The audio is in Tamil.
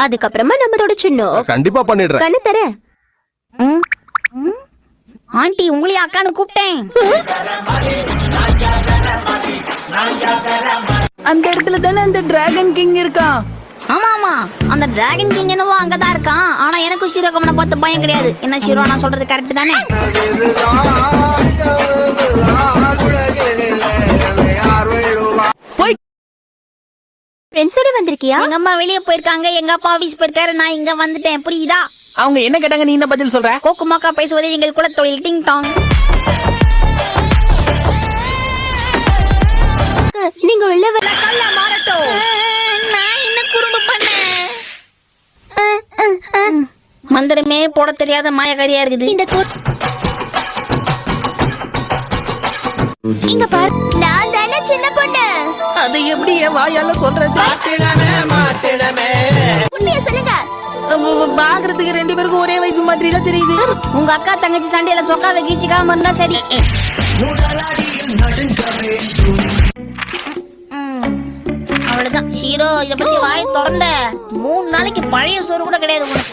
அதுக்கப்புறமா நம்ம தொடச்சிடணும். கண்டிப்பா பண்ணிடுறேன். கண்ணு தர. ஆண்டி உங்களையும் அக்கான்னு கூப்பிட்டேன். அந்த இடத்துல தானே அந்த டிராகன் கிங் இருக்கான். ஆமா ஆமா, அந்த டிராகன் கிங் என்னவோ அங்கதான் இருக்கான். ஆனா எனக்கு ஷிரோகமனை பார்த்து பயம் கிடையாது. என்ன ஷிரோ, நான் சொல்றது கரெக்ட் தானே? போய் ஃப்ரெண்ட்ஸோட வந்திருக்கியா? எங்க அம்மா வெளியே போயிருக்காங்க, எங்க அப்பா ஆபீஸ் போயிருக்காரு, நான் இங்க வந்துட்டேன். புரியுதா? அவங்க என்ன கேட்டாங்க, நீ என்ன பதில் சொல்ற? கோக்குமாக்கா பேசுவது எங்கள் குல தொழில். டிங் டாங். நீங்க உள்ள வர. கல்ல மாறட்டும். நான் என்ன குறும்பு பண்ணேன்? மந்திரமே போட தெரியாத மாயக்காரியா இருக்குது. இந்த இங்க பாரு, நான் தானே சின்ன பொண்ணு. அது எப்படி என் வாயால சொல்றது? உண்மையா சொல்லுங்க. பாக்குறதுக்கு 2 பேருக்கும் ஒரே வயசு மாதிரி தான் தெரியுது. உங்க அக்கா தங்கச்சி சண்டையில சொக்காவை கீச்சிக்காம இருந்தா சரி. அவ்வளவுதான் ஷீரோ, இத பத்தி வாய் திறந்த 3 நாளைக்கு பழைய சோறு கூட கிடையாது உனக்கு.